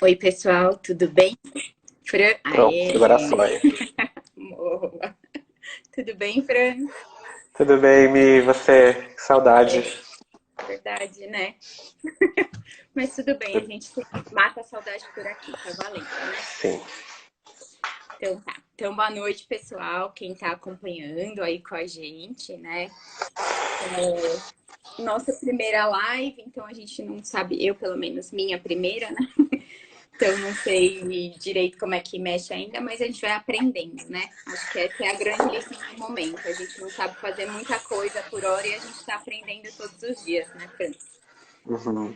Oi, pessoal, tudo bem? Fran? Pronto, Aê! agora foi. Boa. Tudo bem, Fran? Tudo bem, Mi? E você? Que saudade. Verdade, né? Mas tudo bem, a gente mata a saudade por aqui, tá valendo, né? Sim. Então tá. Então, boa noite, pessoal, quem tá acompanhando aí com a gente, né? Nossa primeira live, então a gente não sabe, eu pelo menos, minha primeira, né? Então, não sei direito como é que mexe ainda, mas a gente vai aprendendo, né? Acho que essa é a grande lição do momento. A gente não sabe fazer muita coisa por hora e a gente está aprendendo todos os dias, né, Fran? Uhum.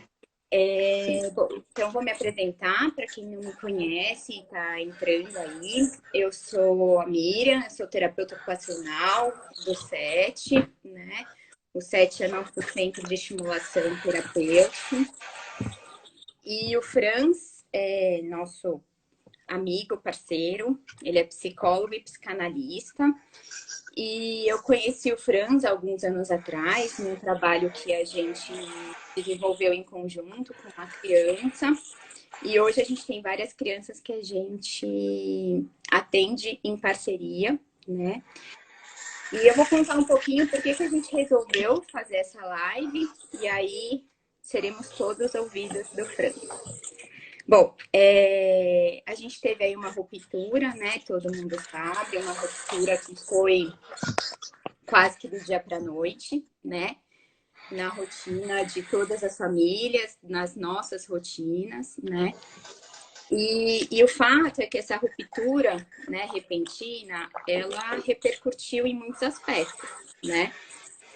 Sim. Bom, então vou me apresentar para quem não me conhece e está entrando aí. Eu sou a Miriam, eu sou terapeuta ocupacional do SET, né? O SET é nosso centro de estimulação terapêutica. E o Franz é nosso amigo, parceiro, ele é psicólogo e psicanalista. E eu conheci o Franz alguns anos atrás, num trabalho que a gente desenvolveu em conjunto com uma criança. E hoje a gente tem várias crianças que a gente atende em parceria, né? E eu vou contar um pouquinho por que a gente resolveu fazer essa live, e aí seremos todos ouvidos do Franz. Bom, a gente teve aí uma ruptura, né? Todo mundo sabe, uma ruptura que foi quase que do dia para a noite, né? Na rotina de todas as famílias, nas nossas rotinas, né? E o fato é que essa ruptura, né, repentina, ela repercutiu em muitos aspectos, né?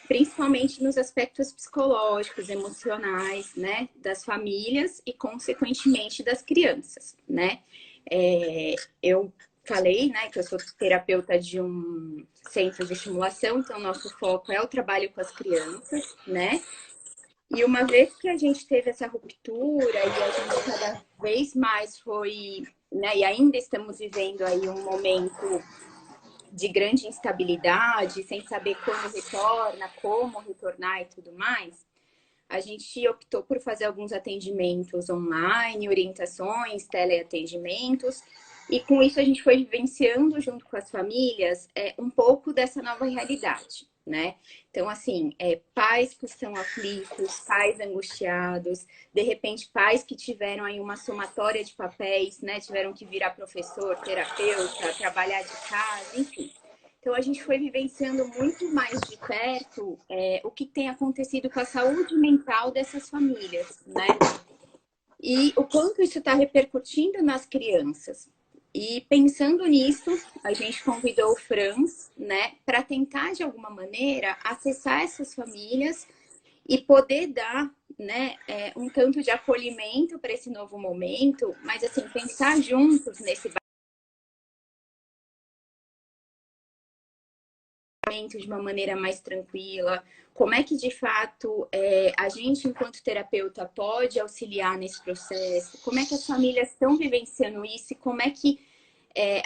Principalmente nos aspectos psicológicos, emocionais, né, das famílias e, consequentemente, das crianças, né? Eu falei, né, que eu sou terapeuta de um centro de estimulação, então nosso foco é o trabalho com as crianças, né? E uma vez que a gente teve essa ruptura e a gente cada vez mais foi, né, e ainda estamos vivendo aí um momento de grande instabilidade, sem saber quando retorna, como retornar e tudo mais, a gente optou por fazer alguns atendimentos online, orientações, teleatendimentos, e com isso a gente foi vivenciando junto com as famílias um pouco dessa nova realidade, né? Então, assim, pais que estão aflitos, pais angustiados, de repente pais que tiveram aí uma somatória de papéis, né? Tiveram que virar professor, terapeuta, trabalhar de casa, enfim. Então, a gente foi vivenciando muito mais de perto o que tem acontecido com a saúde mental dessas famílias, né? E o quanto isso está repercutindo nas crianças. E pensando nisso, a gente convidou o Franz, né, para tentar, de alguma maneira, acessar essas famílias e poder dar, né, um tanto de acolhimento para esse novo momento, mas, assim, pensar juntos nesse de uma maneira mais tranquila, como é que de fato a gente, enquanto terapeuta, pode auxiliar nesse processo, como é que as famílias estão vivenciando isso e como é que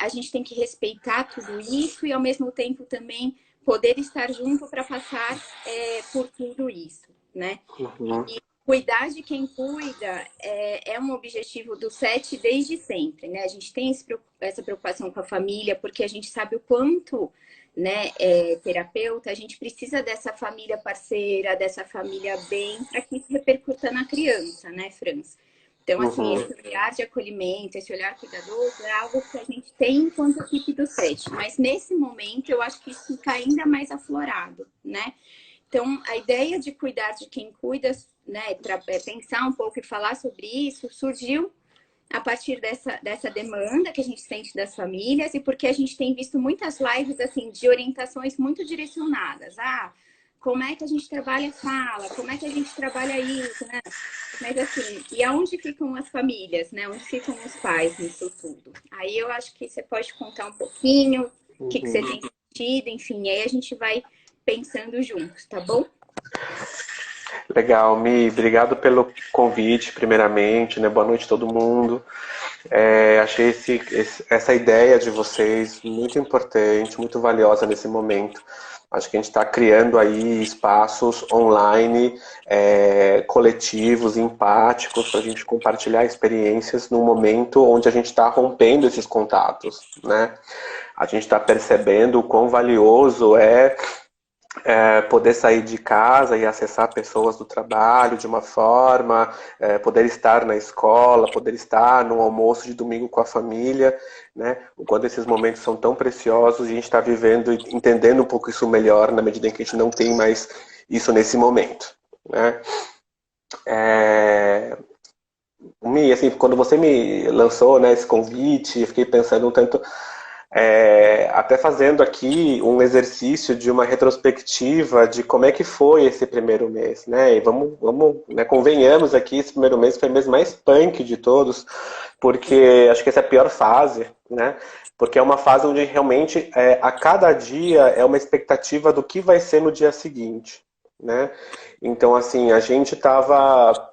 a gente tem que respeitar tudo isso e ao mesmo tempo também poder estar junto para passar por tudo isso, né? Uhum. E cuidar de quem cuida é um objetivo do SET desde sempre, né? A gente tem essa preocupação com a família, porque a gente sabe o quanto, né, terapeuta, a gente precisa dessa família parceira, dessa família bem, para que isso repercuta na criança, né, Franz? Então, assim, Uhum. esse olhar de acolhimento, esse olhar cuidadoso é algo que a gente tem enquanto equipe do SET, mas nesse momento eu acho que isso fica ainda mais aflorado, né? Então, a ideia de cuidar de quem cuida, né, pensar um pouco e falar sobre isso, surgiu a partir dessa demanda que a gente sente das famílias e porque a gente tem visto muitas lives assim de orientações muito direcionadas. Ah, como é que a gente trabalha a fala? Como é que a gente trabalha isso, né? Mas assim, e aonde ficam as famílias, né? Onde ficam os pais nisso tudo? Aí eu acho que você pode contar um pouquinho o que você Uhum. tem sentido, enfim, aí a gente vai pensando juntos, tá bom? Legal, Mi. Obrigado pelo convite, primeiramente, né? Boa noite a todo mundo. Achei essa ideia de vocês muito importante, muito valiosa nesse momento. Acho que a gente está criando aí espaços online, coletivos, empáticos, para a gente compartilhar experiências num momento onde a gente está rompendo esses contatos, né? A gente está percebendo o quão valioso poder sair de casa e acessar pessoas do trabalho de uma forma, poder estar na escola, poder estar no almoço de domingo com a família, né? Quando esses momentos são tão preciosos e a gente está vivendo e entendendo um pouco isso melhor na medida em que a gente não tem mais isso nesse momento, né? Mi, assim, quando você me lançou, né, esse convite, eu fiquei pensando um tanto, até fazendo aqui um exercício de uma retrospectiva de como é que foi esse primeiro mês, né? E vamos, né, convenhamos aqui, esse primeiro mês foi o mês mais punk de todos, porque acho que essa é a pior fase, né? Porque é uma fase onde realmente a cada dia é uma expectativa do que vai ser no dia seguinte, né? Então, assim, a gente estava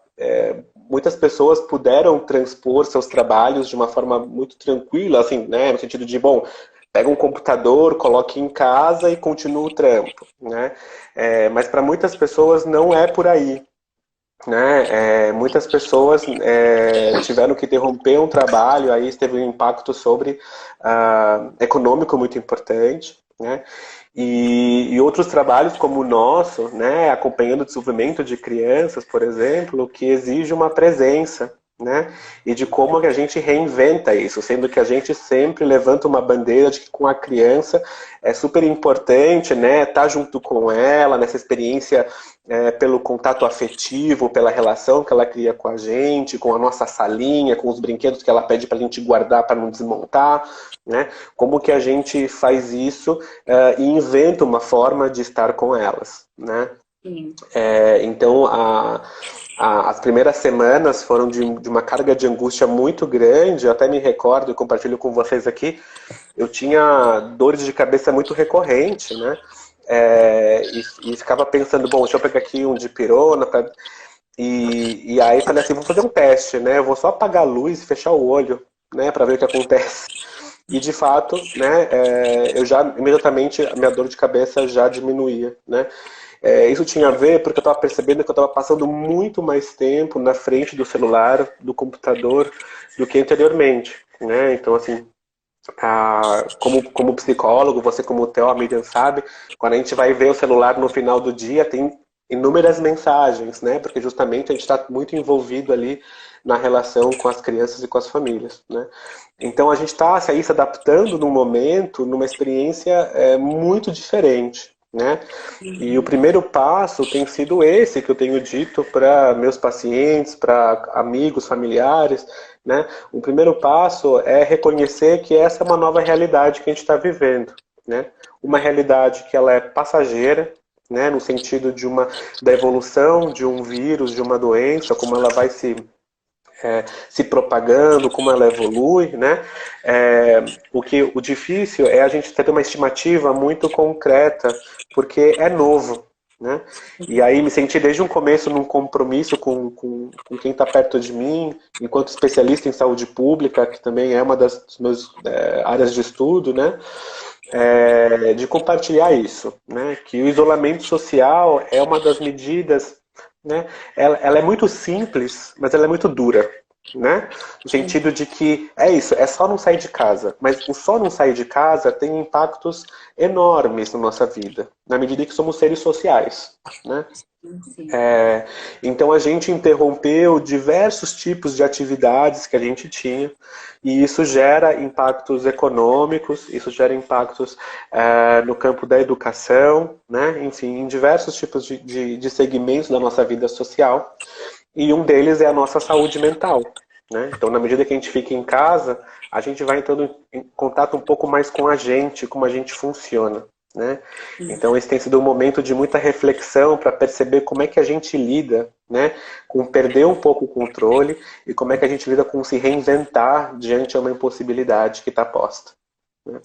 muitas pessoas puderam transpor seus trabalhos de uma forma muito tranquila, assim, né, no sentido de, bom, pega um computador, coloque em casa e continua o trampo, né? Mas para muitas pessoas não é por aí, né? Muitas pessoas tiveram que interromper um trabalho, aí teve um impacto sobre econômico muito importante, né? E outros trabalhos como o nosso, né, acompanhando o desenvolvimento de crianças, por exemplo, que exige uma presença, né, e de como que a gente reinventa isso, sendo que a gente sempre levanta uma bandeira de que com a criança é super importante, né, estar junto com ela nessa experiência pelo contato afetivo, pela relação que ela cria com a gente, com a nossa salinha, com os brinquedos que ela pede para a gente guardar para não desmontar, né? Como que a gente faz isso e inventa uma forma de estar com elas, né? Então, as primeiras semanas foram de uma carga de angústia muito grande. Eu até me recordo e compartilho com vocês aqui. Eu tinha dores de cabeça muito recorrentes, né? E ficava pensando, bom, deixa eu pegar aqui um dipirona e aí falei assim, vou fazer um teste, né? Eu vou só apagar a luz e fechar o olho, né? Para ver o que acontece. E de fato, né? Eu já imediatamente a minha dor de cabeça já diminuía, né? Isso tinha a ver porque eu estava percebendo que eu estava passando muito mais tempo na frente do celular, do computador, do que anteriormente, né? Então, assim, como psicólogo, você como Theo, a Miriam sabe, quando a gente vai ver o celular no final do dia, tem inúmeras mensagens, né? Porque justamente a gente está muito envolvido ali na relação com as crianças e com as famílias, né? Então a gente está se adaptando num momento, numa experiência muito diferente, né? E o primeiro passo tem sido esse que eu tenho dito para meus pacientes, para amigos, familiares, né? O primeiro passo é reconhecer que essa é uma nova realidade que a gente está vivendo, né? Uma realidade que ela é passageira, né? No sentido da evolução de um vírus, de uma doença, como ela vai se propagando, como ela evolui, né? O difícil é a gente ter uma estimativa muito concreta, porque é novo, né? E aí me senti desde um começo num compromisso com quem está perto de mim, enquanto especialista em saúde pública, que também é uma das minhas áreas de estudo, né? De compartilhar isso, né? Que o isolamento social é uma das medidas, né? Ela é muito simples, mas ela é muito dura, né? No sentido de que é isso, é só não sair de casa. Mas o só não sair de casa tem impactos enormes na nossa vida, na medida que somos seres sociais, né? Então a gente interrompeu diversos tipos de atividades que a gente tinha e isso gera impactos econômicos, isso gera impactos no campo da educação, né? Enfim, em diversos tipos de segmentos da nossa vida social e um deles é a nossa saúde mental, né? Então na medida que a gente fica em casa, a gente vai entrando em contato um pouco mais com a gente, como a gente funciona, né? Então esse tem sido um momento de muita reflexão para perceber como é que a gente lida, né, com perder um pouco o controle e como é que a gente lida com se reinventar diante de uma impossibilidade que está posta, né?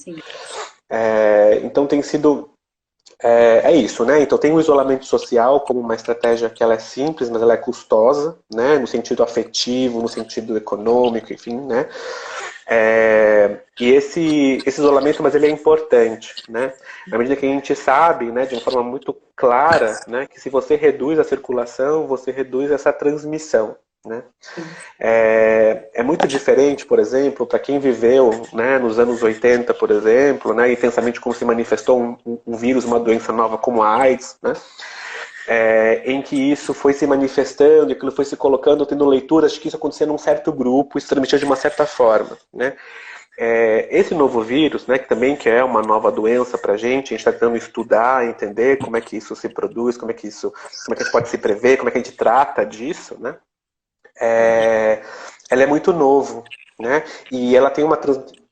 Então tem sido isso, né? Então tem o isolamento social como uma estratégia que ela é simples, mas ela é custosa, né? No sentido afetivo, no sentido econômico, enfim, né? E esse isolamento, mas ele é importante, né? À medida que a gente sabe, né, de uma forma muito clara, né, que se você reduz a circulação, você reduz essa transmissão, né? É muito diferente, por exemplo, para quem viveu, né, nos anos 80, por exemplo, né, intensamente como se manifestou um vírus, uma doença nova como a AIDS, né? Em que isso foi se manifestando, aquilo foi se colocando, tendo leituras de que isso acontecia num certo grupo, isso transmitia de uma certa forma, né? Esse novo vírus, né, que é uma nova doença para a gente está tentando estudar, entender como é que isso se produz, como é que a gente pode se prever, como é que a gente trata disso, né? Ela é muito novo, né? E ela tem uma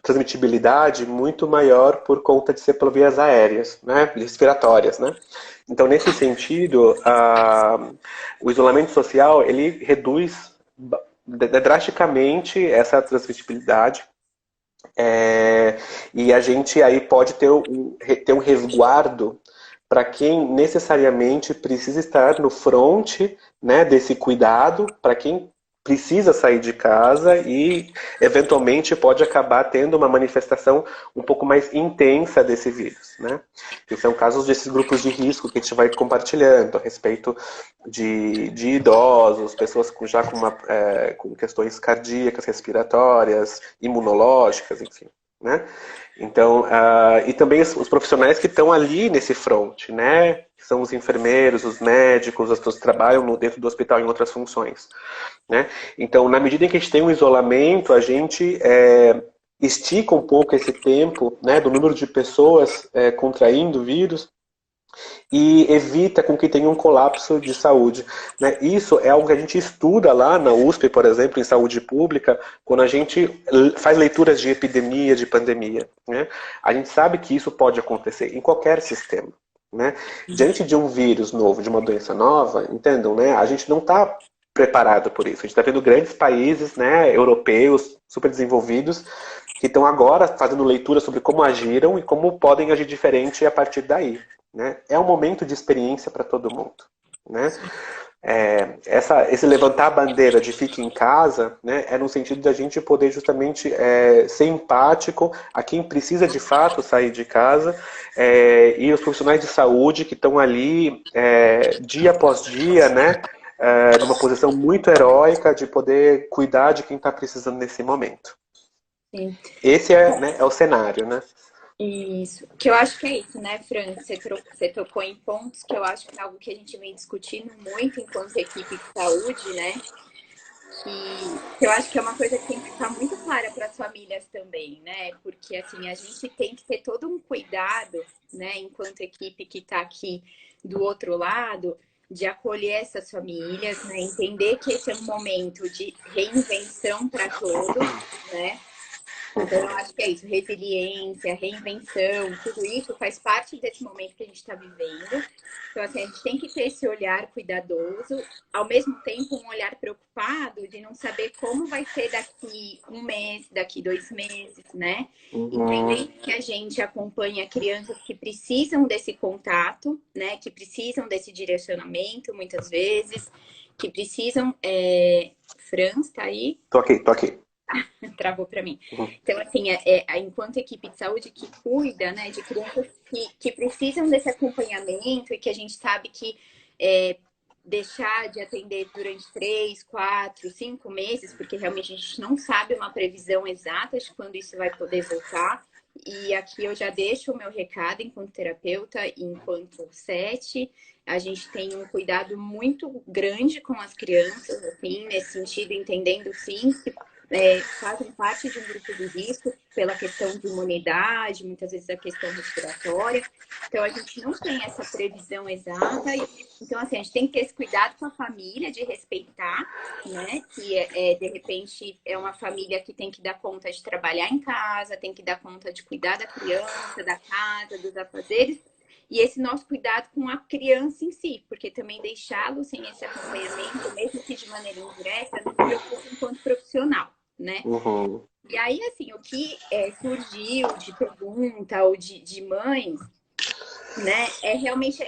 transmitibilidade muito maior por conta de ser por vias aéreas, né? Respiratórias, né? Então, nesse sentido, o isolamento social ele reduz drasticamente essa transmitibilidade. E a gente aí pode ter um resguardo para quem necessariamente precisa estar no front, né, desse cuidado, para quem precisa sair de casa e eventualmente pode acabar tendo uma manifestação um pouco mais intensa desse vírus, né? Que são casos desses grupos de risco que a gente vai compartilhando a respeito de idosos, pessoas com questões cardíacas, respiratórias, imunológicas, enfim, né? Então, e também os profissionais que estão ali nesse front, né? Que são os enfermeiros, os médicos, as pessoas que trabalham dentro do hospital em outras funções, né? Então, na medida em que a gente tem um isolamento, a gente estica um pouco esse tempo, né, do número de pessoas contraindo o vírus e evita com que tenha um colapso de saúde, né? Isso é algo que a gente estuda lá na USP, por exemplo, em saúde pública, quando a gente faz leituras de epidemia, de pandemia, né? A gente sabe que isso pode acontecer em qualquer sistema, né? Diante de um vírus novo, de uma doença nova, entendam, né? A gente não está preparado por isso. A gente está vendo grandes países, né, europeus, super desenvolvidos, que estão agora fazendo leitura sobre como agiram e como podem agir diferente a partir daí, né? É um momento de experiência para todo mundo, né? Esse levantar a bandeira de fique em casa, né, é no sentido da gente poder justamente ser empático a quem precisa de fato sair de casa e os profissionais de saúde que estão ali dia após dia, né, numa posição muito heróica de poder cuidar de quem está precisando nesse momento. Sim. Esse né, é o cenário, né? Isso, que eu acho que é isso, né, Fran? Você tocou em pontos que eu acho que é algo que a gente vem discutindo muito enquanto equipe de saúde, né? Que eu acho que é uma coisa que tem que ficar muito clara para as famílias também, né? Porque assim, a gente tem que ter todo um cuidado, né, enquanto equipe que está aqui do outro lado, de acolher essas famílias, né? Entender que esse é um momento de reinvenção para todos, né? Então, eu acho que é isso, resiliência, reinvenção, tudo isso faz parte desse momento que a gente está vivendo. Então, assim, a gente tem que ter esse olhar cuidadoso, ao mesmo tempo um olhar preocupado de não saber como vai ser daqui um mês, daqui 2 meses, né? Entendendo que a gente acompanha crianças que precisam desse contato, né? Que precisam desse direcionamento, muitas vezes, que precisam... Franz, tá aí? Tô aqui. Travou para mim. Então, assim, enquanto equipe de saúde que cuida, né, de crianças que precisam desse acompanhamento e que a gente sabe que deixar de atender durante 3, 4, 5 meses, porque realmente a gente não sabe uma previsão exata de quando isso vai poder voltar. E aqui eu já deixo o meu recado enquanto terapeuta, enquanto SET. A gente tem um cuidado muito grande com as crianças, assim, nesse sentido, entendendo sim que fazem parte de um grupo de risco pela questão de imunidade, muitas vezes a questão respiratória. Então, a gente não tem essa previsão exata. Então, assim, a gente tem que ter esse cuidado com a família, de respeitar, né? Que, de repente, é uma família que tem que dar conta de trabalhar em casa, tem que dar conta de cuidar da criança, da casa, dos afazeres. E esse nosso cuidado com a criança em si, porque também deixá-lo sem esse acompanhamento, mesmo que de maneira indireta, nos preocupa enquanto profissional, né? E aí, assim, o que surgiu de pergunta ou de mães, né, é realmente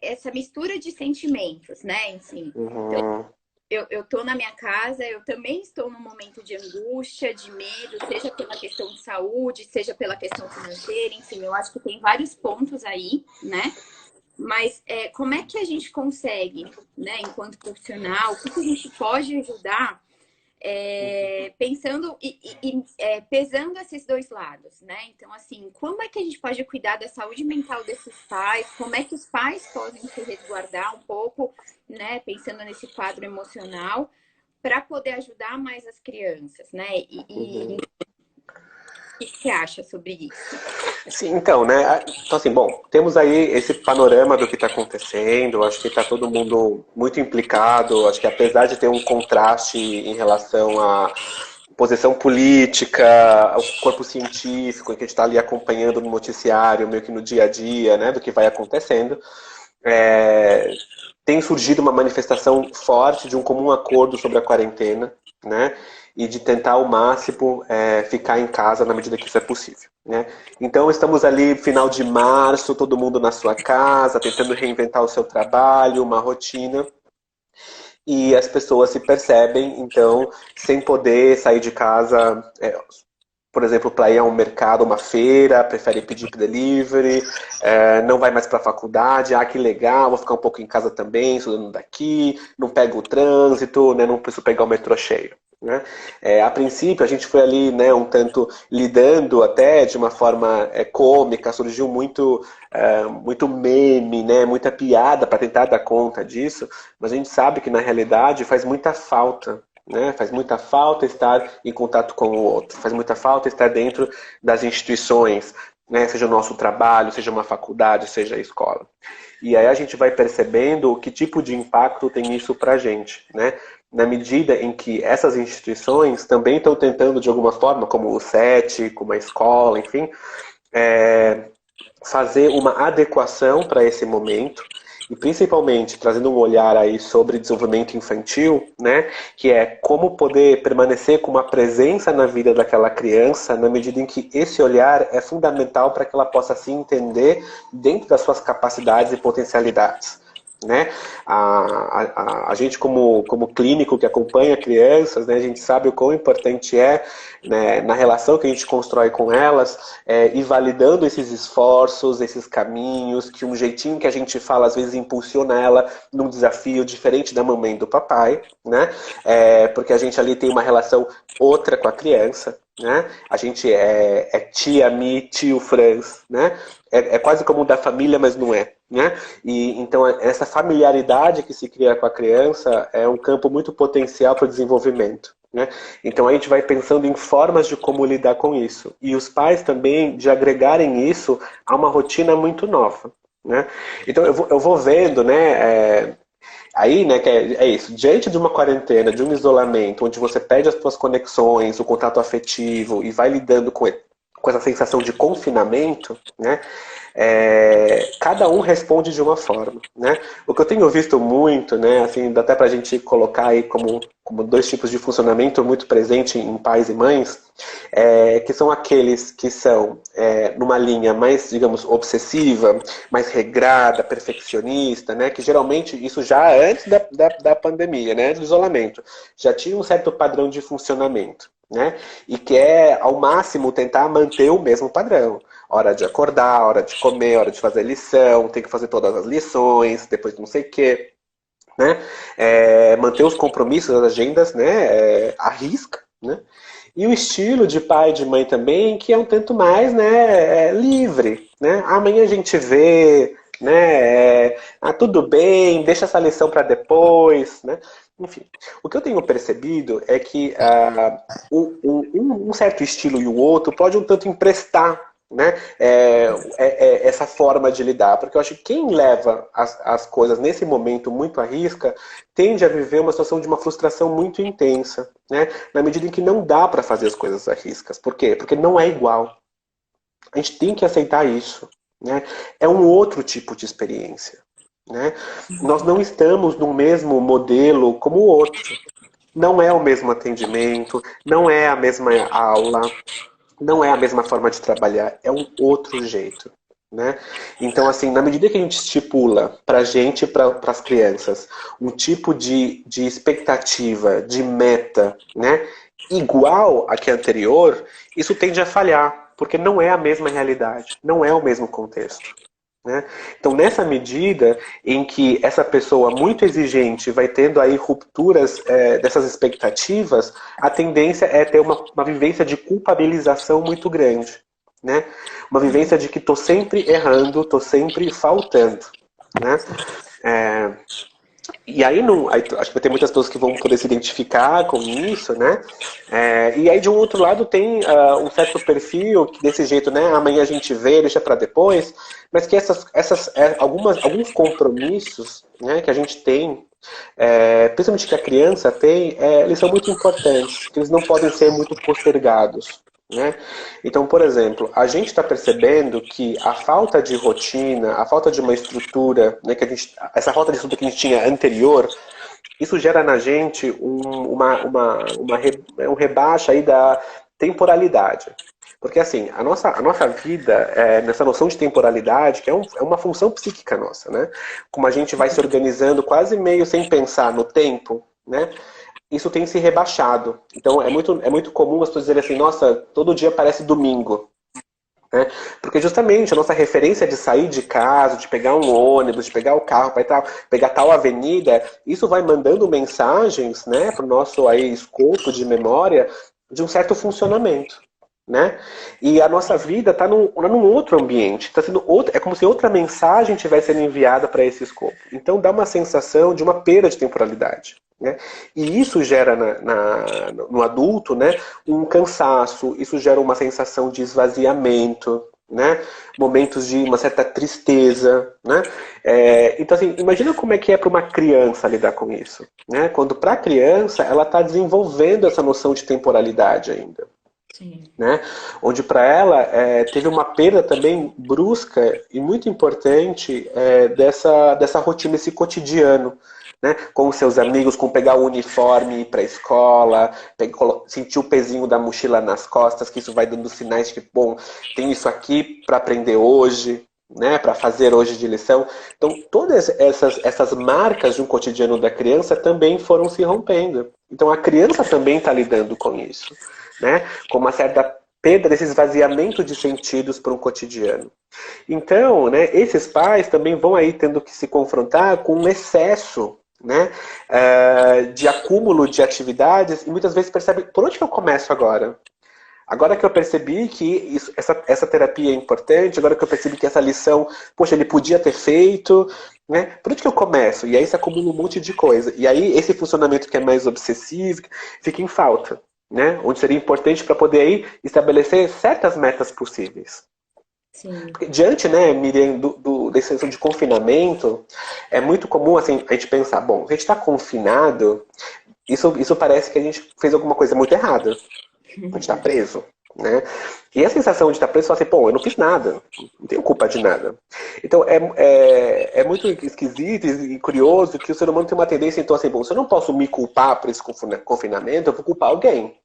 essa mistura de sentimentos, né, assim. Então, eu tô na minha casa, eu também estou num momento de angústia, de medo, seja pela questão de saúde, seja pela questão financeira, enfim, eu acho que tem vários pontos aí, né? Mas como é que a gente consegue, né, enquanto profissional, o que que a gente pode ajudar pensando e pesando esses dois lados, né? Então, assim, como é que a gente pode cuidar da saúde mental desses pais? Como é que os pais podem se resguardar um pouco, né? Pensando nesse quadro emocional, para poder ajudar mais as crianças, né? Uhum. O que você acha sobre isso? Sim, então, né? Então, assim, bom, temos aí esse panorama do que está acontecendo. Acho que está todo mundo muito implicado. Acho que apesar de ter um contraste em relação à posição política, ao corpo científico, que a gente está ali acompanhando no noticiário, meio que no dia a dia, né, do que vai acontecendo, é, tem surgido uma manifestação forte de um comum acordo sobre a quarentena, né? E de tentar ao máximo ficar em casa na medida que isso é possível. Né? Então estamos ali final de março, todo mundo na sua casa, tentando reinventar o seu trabalho, uma rotina. E as pessoas se percebem, então, sem poder sair de casa, por exemplo, para ir a um mercado, uma feira, prefere pedir delivery, não vai mais para a faculdade, que legal, vou ficar um pouco em casa também, estudando daqui, não pego o trânsito, né, não preciso pegar o metrô cheio. Né? A princípio, a gente foi ali, né, um tanto lidando até de uma forma cômica, surgiu muito meme, né, muita piada para tentar dar conta disso, mas a gente sabe que na realidade faz muita falta, né? Faz muita falta estar em contato com o outro, faz muita falta estar dentro das instituições, né? Seja o nosso trabalho, seja uma faculdade, seja a escola. E aí a gente vai percebendo que tipo de impacto tem isso para a gente, né? Na medida em que essas instituições também estão tentando, de alguma forma, como o SET, como a escola, enfim, fazer uma adequação para esse momento e principalmente trazendo um olhar aí sobre desenvolvimento infantil, né, que é como poder permanecer com uma presença na vida daquela criança na medida em que esse olhar é fundamental para que ela possa se entender dentro das suas capacidades e potencialidades. Né? A gente como clínico que acompanha crianças, né, a gente sabe o quão importante é, né, na relação que a gente constrói com elas, ir validando esses esforços, esses caminhos, que um jeitinho que a gente fala às vezes impulsiona ela num desafio diferente da mamãe e do papai, né? Porque a gente ali tem uma relação outra com a criança, né? A gente é tia Mi, tio Franz, né? É quase como da família, mas não é. Né? E então essa familiaridade que se cria com a criança é um campo muito potencial para o desenvolvimento. Né? Então a gente vai pensando em formas de como lidar com isso. E os pais também de agregarem isso a uma rotina muito nova. Né? Então eu vou vendo, né? Aí, né, que é isso. Diante de uma quarentena, de um isolamento, onde você perde as suas conexões, o contato afetivo e vai lidando com essa sensação de confinamento, né? Cada um responde de uma forma, né? O que eu tenho visto muito, né, assim, dá até para a gente colocar aí como dois tipos de funcionamento muito presente em pais e mães, que são aqueles que são numa linha mais, digamos, obsessiva, mais regrada, perfeccionista, né? Que geralmente isso já antes da pandemia, né? Do isolamento, já tinha um certo padrão de funcionamento. Né? E quer ao máximo tentar manter o mesmo padrão. Hora de acordar, hora de comer, hora de fazer lição, tem que fazer todas as lições, depois não sei o quê. Né? Manter os compromissos, as agendas, né? À risca. Né? E o estilo de pai e de mãe também, que é um tanto mais, né, livre. Né? Amanhã a gente vê, né? Tudo bem, deixa essa lição para depois. Né? Enfim, o que eu tenho percebido é que um certo estilo e o outro pode um tanto emprestar, né, essa forma de lidar, porque eu acho que quem leva as coisas nesse momento muito à risca tende a viver uma situação de uma frustração muito intensa, né, na medida em que não dá para fazer as coisas à riscas. Por quê? Porque não é igual. A gente tem que aceitar isso. Né? É um outro tipo de experiência. Né? Nós não estamos no mesmo modelo como o outro. Não é o mesmo atendimento, não é a mesma aula, não é a mesma forma de trabalhar, é um outro jeito. Né? Então, assim, na medida que a gente estipula para a gente e para as crianças um tipo de expectativa, de meta, né, igual à que é anterior, isso tende a falhar, porque não é a mesma realidade, não é o mesmo contexto. Né? Então, nessa medida em que essa pessoa muito exigente vai tendo aí rupturas dessas expectativas, a tendência é ter uma vivência de culpabilização muito grande. Né? Uma vivência de que estou sempre errando, estou sempre faltando. Né? É, e aí, não, aí acho que vai ter muitas pessoas que vão poder se identificar com isso, né? E aí, de um outro lado, tem um certo perfil que desse jeito, né? Amanhã a gente vê, deixa para depois, mas que alguns compromissos, né, que a gente tem, principalmente que a criança tem, eles são muito importantes, que eles não podem ser muito postergados. Né? Então, por exemplo, a gente está percebendo que a falta de rotina, a falta de uma estrutura, né, essa falta de estrutura que a gente tinha anterior, isso gera na gente um rebaixa aí da temporalidade. Porque assim, a nossa vida, nessa noção de temporalidade, que é uma função psíquica nossa, né? Como a gente vai se organizando quase meio sem pensar no tempo, né? Isso tem se rebaixado. Então é muito comum as pessoas dizerem assim, nossa, todo dia parece domingo. Né? Porque justamente a nossa referência de sair de casa, de pegar um ônibus, de pegar o carro para pegar tal avenida, isso vai mandando mensagens, né, para o nosso aí, escopo de memória de um certo funcionamento. Né? E a nossa vida está num outro ambiente, tá sendo é como se outra mensagem estivesse sendo enviada para esse escopo. Então dá uma sensação de uma perda de temporalidade. Né? E isso gera no adulto, né, um cansaço, isso gera uma sensação de esvaziamento, né? Momentos de uma certa tristeza. Né? Então, assim, imagina como é que é para uma criança lidar com isso. Né? Quando para a criança ela está desenvolvendo essa noção de temporalidade ainda. Sim. Né? Onde para ela teve uma perda também brusca e muito importante dessa rotina, esse cotidiano. Né? Com os seus amigos, com pegar o uniforme e ir para a escola, sentir o pezinho da mochila nas costas, que isso vai dando sinais de que, bom, tem isso aqui para aprender hoje, né? Para fazer hoje de lição. Então, todas essas marcas de um cotidiano da criança também foram se rompendo. Então, a criança também está lidando com isso. Né? Com uma certa perda desse esvaziamento de sentidos para um cotidiano. Então, né, esses pais também vão aí tendo que se confrontar com um excesso, né, de acúmulo de atividades e muitas vezes percebem, por onde que eu começo agora? Agora que eu percebi que essa terapia é importante, agora que eu percebi que essa lição, poxa, ele podia ter feito, né? Por onde que eu começo? E aí se acumula um monte de coisa. E aí esse funcionamento que é mais obsessivo fica em falta. Né? Onde seria importante para poder aí estabelecer certas metas possíveis. Sim. Porque diante, né, Miriam, da situação de confinamento, é muito comum assim, a gente pensar, bom, a gente está confinado, isso parece que a gente fez alguma coisa muito errada. A gente está preso. Né? E a sensação de estar preso, você fala assim, pô, eu não fiz nada, não tenho culpa de nada. Então é muito esquisito e curioso que o ser humano tem uma tendência, então assim, bom, se eu não posso me culpar por esse confinamento, eu vou culpar alguém.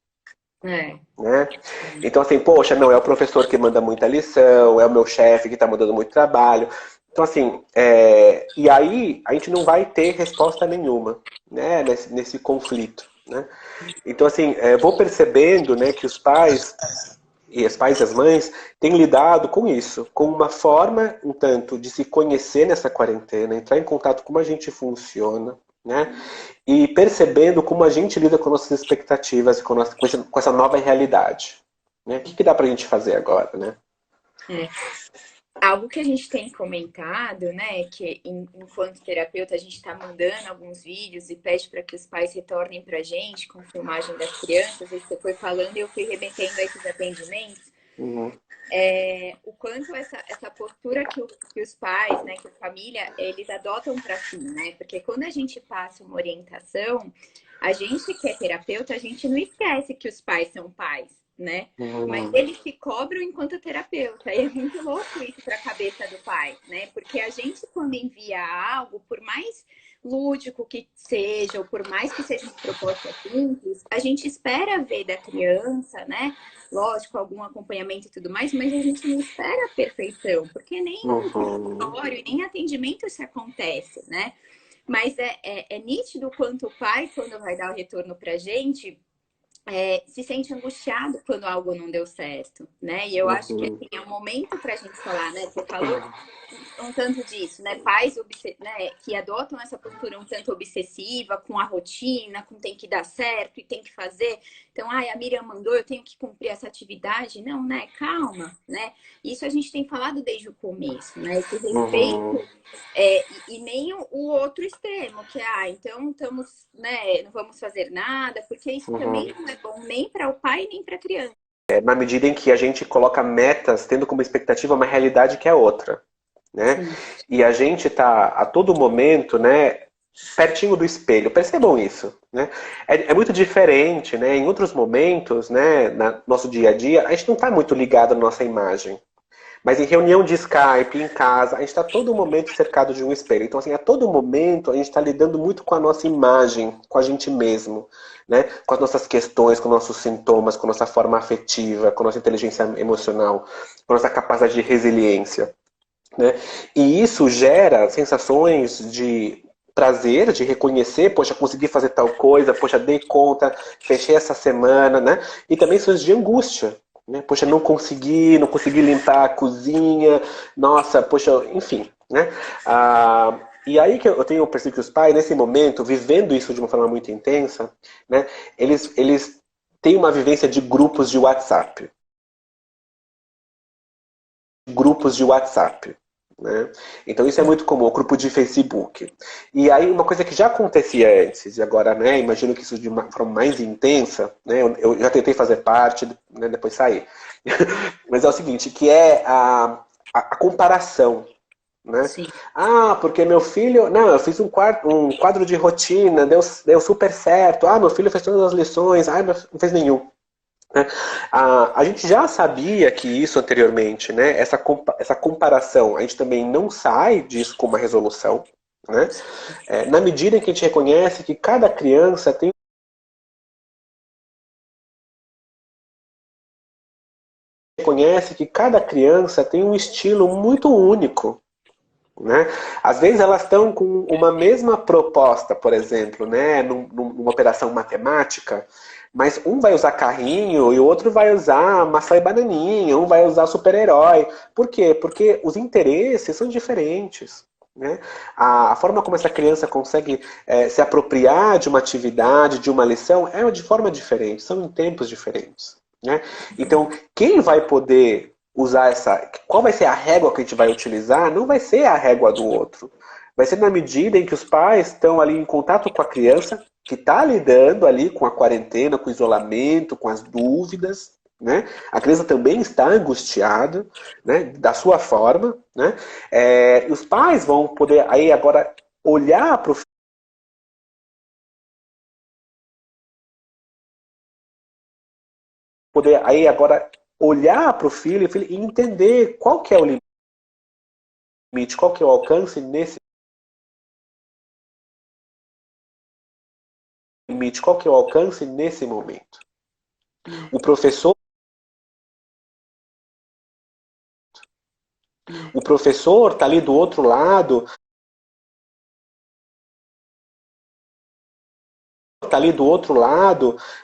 Né? Então assim, poxa, não, é o professor que manda muita lição, é o meu chefe que está mandando muito trabalho. Então assim, e aí a gente não vai ter resposta nenhuma, né, nesse conflito. Né? Então assim, vou percebendo, né, que os pais e as mães têm lidado com isso, com uma forma, um tanto, de se conhecer nessa quarentena, entrar em contato com como a gente funciona, né? E percebendo como a gente lida com nossas expectativas, com essa nova realidade. Né? O que dá pra gente fazer agora, né? Algo que a gente tem comentado, né, que enquanto terapeuta a gente está mandando alguns vídeos e pede para que os pais retornem para a gente com filmagem das crianças, e você foi falando e eu fui remetendo a esses atendimentos, o quanto essa postura que os pais, né, que a família, eles adotam para si, né, porque quando a gente passa uma orientação, a gente que é terapeuta, a gente não esquece que os pais são pais. Né? Mas eles se cobram enquanto terapeuta. E é muito louco isso para a cabeça do pai, né? Porque a gente, quando envia algo, por mais lúdico que seja, ou por mais que seja uma proposta simples, a gente espera ver da criança, né? Lógico, algum acompanhamento e tudo mais, mas a gente não espera a perfeição, porque nem em Uhum. consultório e nem em atendimento isso acontece, né? Mas é nítido quanto o pai, quando vai dar o retorno pra gente, se sente angustiado quando algo não deu certo, né? E eu acho que Uhum. assim, é um momento para a gente falar, né? Você falou um tanto disso, né? Pais né, que adotam essa postura um tanto obsessiva com a rotina, com tem que dar certo e tem que fazer. Então, ai, a Miriam mandou, eu tenho que cumprir essa atividade. Não, né? Calma, né? Isso a gente tem falado desde o começo, né? Esse Uhum. respeito e nem o outro extremo, que então estamos, né, não vamos fazer nada, porque isso Uhum. também não é bom nem para o pai nem para a criança. Na medida em que a gente coloca metas tendo como expectativa uma realidade que é outra, né? Sim, E a gente está a todo momento, né, pertinho do espelho. Percebam isso, né? É muito diferente, né? Em outros momentos, né, no nosso dia a dia, a gente não está muito ligado à nossa imagem. Mas em reunião de Skype, em casa, a gente está todo momento cercado de um espelho. Então, assim, a todo momento a gente está lidando muito com a nossa imagem, com a gente mesmo, né? Com as nossas questões, com nossos sintomas, com nossa forma afetiva, com nossa inteligência emocional, com nossa capacidade de resiliência, né? E isso gera sensações de prazer, de reconhecer, poxa, consegui fazer tal coisa, poxa, dei conta, fechei essa semana, né? E também sensações de angústia, né? Poxa, não consegui limpar a cozinha, nossa, poxa, enfim, né? E aí que eu tenho percebido que os pais, nesse momento, vivendo isso de uma forma muito intensa, né? Eles têm uma vivência de grupos de WhatsApp. Grupos de WhatsApp. Né? Então isso é sim, muito comum, o grupo de Facebook. E aí uma coisa que já acontecia antes, e agora, né, imagino que isso de uma forma mais intensa, né, eu já tentei fazer parte, né, depois sair. Mas é o seguinte, que é a comparação. Né? sim. Ah, porque meu filho. Não, eu fiz um quadro de rotina, deu super certo. Ah, meu filho fez todas as lições. Ah, não fez nenhum. Né? A gente já sabia que isso anteriormente, né? Essa comparação, a gente também não sai disso com uma resolução, né? Na medida em que a gente reconhece que cada criança tem um estilo muito único, né? Às vezes elas estão com uma mesma proposta, por exemplo, né? Numa operação matemática, mas um vai usar carrinho e o outro vai usar maçã e bananinha, um vai usar super-herói. Por quê? Porque os interesses são diferentes. Né? A forma como essa criança consegue se apropriar de uma atividade, de uma lição, é de forma diferente, são em tempos diferentes. Né? Então, quem vai poder usar qual vai ser a régua que a gente vai utilizar? Não vai ser a régua do outro. Vai ser na medida em que os pais estão ali em contato com a criança, que está lidando ali com a quarentena, com o isolamento, com as dúvidas, né? A criança também está angustiada, né? Da sua forma, né? E os pais vão poder aí agora olhar para o filho e entender qual que é o limite, qual que é o alcance nesse limite, qual que é o alcance nesse momento. O professor está ali do outro lado,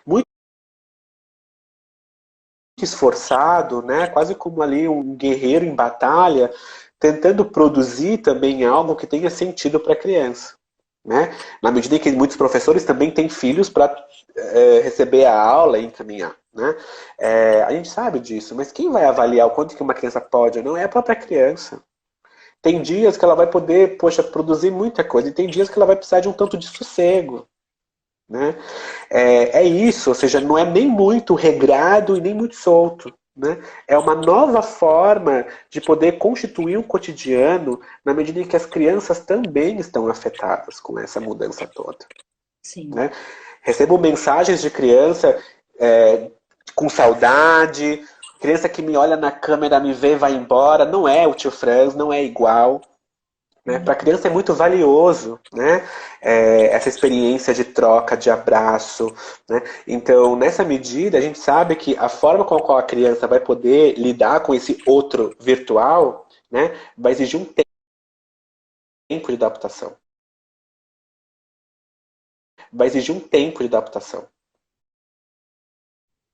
muito esforçado, né? Quase como ali um guerreiro em batalha, tentando produzir também algo que tenha sentido para a criança. Né? Na medida em que muitos professores também têm filhos para receber a aula e encaminhar. Né? A gente sabe disso, mas quem vai avaliar o quanto que uma criança pode ou não é a própria criança. Tem dias que ela vai poder, poxa, produzir muita coisa, e tem dias que ela vai precisar de um tanto de sossego. Né? É isso, ou seja, não é nem muito regrado e nem muito solto. Né? É uma nova forma de poder constituir um cotidiano na medida em que as crianças também estão afetadas com essa mudança toda. Sim. Né? Recebo mensagens de criança com saudade, criança que me olha na câmera, me vê, vai embora. Não é o tio Franz, não é igual. Né? Para a criança é muito valioso, né? Essa experiência de troca, de abraço. Né? Então, nessa medida, a gente sabe que a forma com a qual a criança vai poder lidar com esse outro virtual, né, vai exigir um tempo de adaptação. Vai exigir um tempo de adaptação.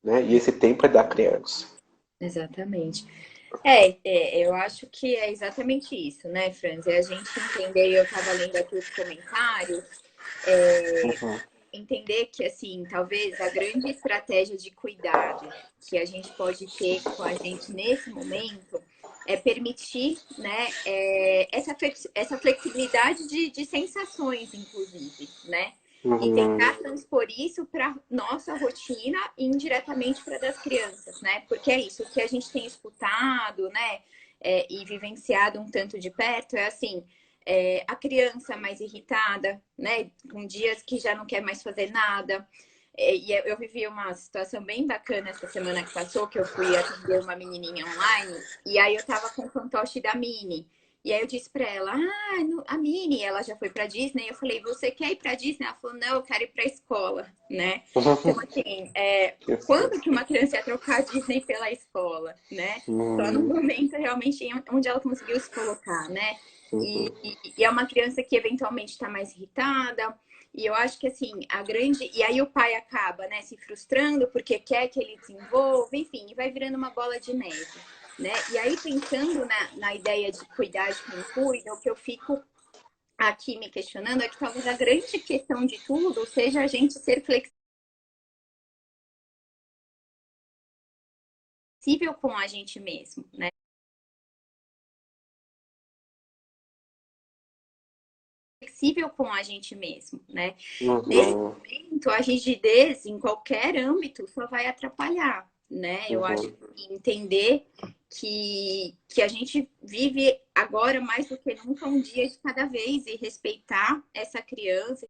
Né? E esse tempo é da criança. Exatamente. Eu acho que é exatamente isso, né, Franz? É a gente entender, eu estava lendo aqui os comentários, Uhum. entender que, assim, talvez a grande estratégia de cuidado que a gente pode ter com a gente nesse momento é permitir, né, essa flexibilidade de sensações, inclusive, né? E Uhum. tentar transpor isso para nossa rotina e indiretamente para das crianças, né? Porque é isso, o que a gente tem escutado, né? E vivenciado um tanto de perto é assim, a criança mais irritada, né? Com dias que já não quer mais fazer nada. E eu vivi uma situação bem bacana essa semana que passou, que eu fui atender uma menininha online, e aí eu tava com o fantoche da Mini. E aí eu disse pra ela, a Mini, ela já foi pra Disney. Eu falei, você quer ir pra Disney? Ela falou, não, eu quero ir pra escola, né? Então, assim, quando que uma criança ia trocar a Disney pela escola, né? Só no momento realmente onde ela conseguiu se colocar, né? E é uma criança que eventualmente está mais irritada. E eu acho que assim, a grande. E aí o pai acaba, né, se frustrando porque quer que ele desenvolva, enfim, e vai virando uma bola de neve. Né? E aí, pensando na ideia de cuidar de quem cuida, o que eu fico aqui me questionando é que talvez a grande questão de tudo seja a gente ser flexível com a gente mesmo, né? Flexível com a gente mesmo, né? Nesse Uhum. momento, a rigidez em qualquer âmbito só vai atrapalhar, né? Eu acho Uhum. que entender que a gente vive agora mais do que nunca um dia de cada vez e respeitar essa criança,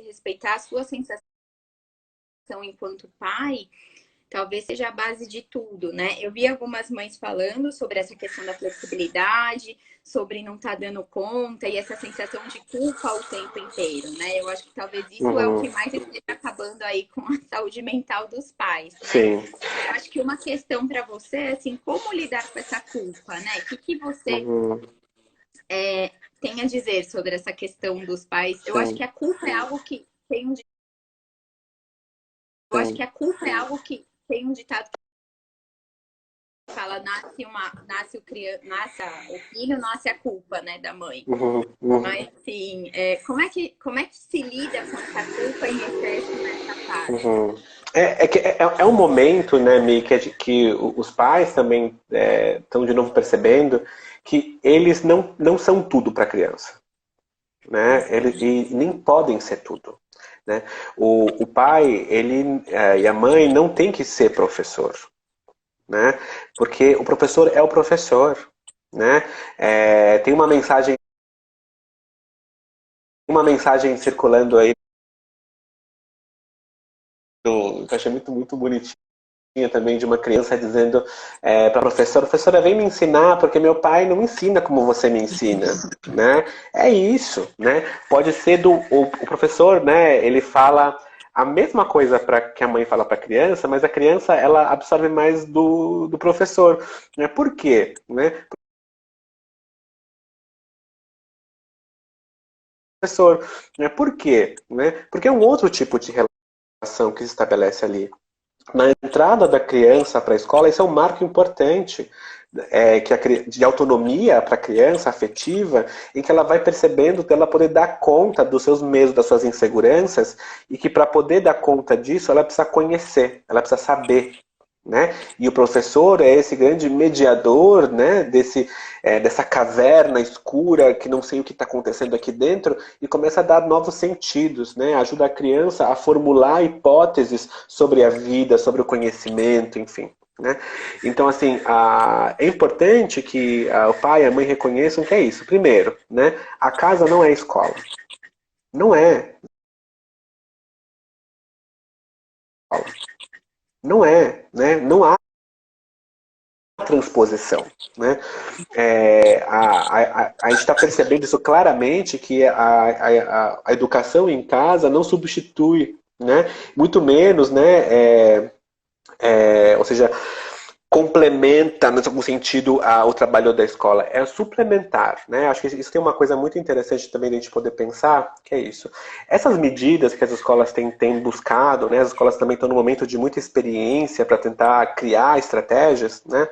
respeitar a sua sensação enquanto pai, talvez seja a base de tudo, né? Eu vi algumas mães falando sobre essa questão da flexibilidade, sobre não estar dando conta e essa sensação de culpa o tempo inteiro, né? Eu acho que talvez isso é o Uhum. que mais esteja acabando aí com a saúde mental dos pais, né? Sim. Eu acho que uma questão para você é assim, como lidar com essa culpa, né? O que você Uhum. tem a dizer sobre essa questão dos pais? Eu acho Sim. que a culpa é algo que tem um, eu acho Sim. que a culpa é algo que tem um ditado fala, nasce o filho, nasce a culpa, né, da mãe. Uhum. Uhum. Mas assim, como é que se lida com essa culpa em excesso nessa fase? Uhum. É um momento, né, Mi, que os pais também estão de novo percebendo que eles não são tudo para a criança, né? Eles e nem podem ser tudo, né? O pai, e a mãe não tem que ser professor, né? Porque o professor é o professor, né? Tem uma mensagem circulando aí que eu achei muito bonitinha também de uma criança dizendo para a professora, vem me ensinar porque meu pai não me ensina como você me ensina, né? É isso, né? Pode ser o professor, né? Ele fala a mesma coisa que a mãe fala para a criança, mas a criança ela absorve mais do professor, né? Por quê, né? Professor, né? Por quê, né? Porque é um outro tipo de relação que se estabelece ali. Na entrada da criança para a escola, isso é um marco importante de autonomia para a criança, afetiva, em que ela vai percebendo que ela poder dar conta dos seus medos, das suas inseguranças, e que para poder dar conta disso, ela precisa conhecer, ela precisa saber. Né? E o professor é esse grande mediador, né, dessa caverna escura que não sei o que está acontecendo aqui dentro e começa a dar novos sentidos, né? Ajuda a criança a formular hipóteses sobre a vida, sobre o conhecimento, enfim. Né? Então, assim, é importante que o pai e a mãe reconheçam que é isso. Primeiro, né, a casa não é escola. Não é. Não é. Né? Não há transposição, né? A gente está percebendo isso claramente, que a educação em casa não substitui, né? Muito menos, né? Ou seja, complementa, no algum sentido, o trabalho da escola. É suplementar, né? Acho que isso tem uma coisa muito interessante também de a gente poder pensar, que é isso. Essas medidas que as escolas têm buscado, né? As escolas também estão num momento de muita experiência para tentar criar estratégias, né?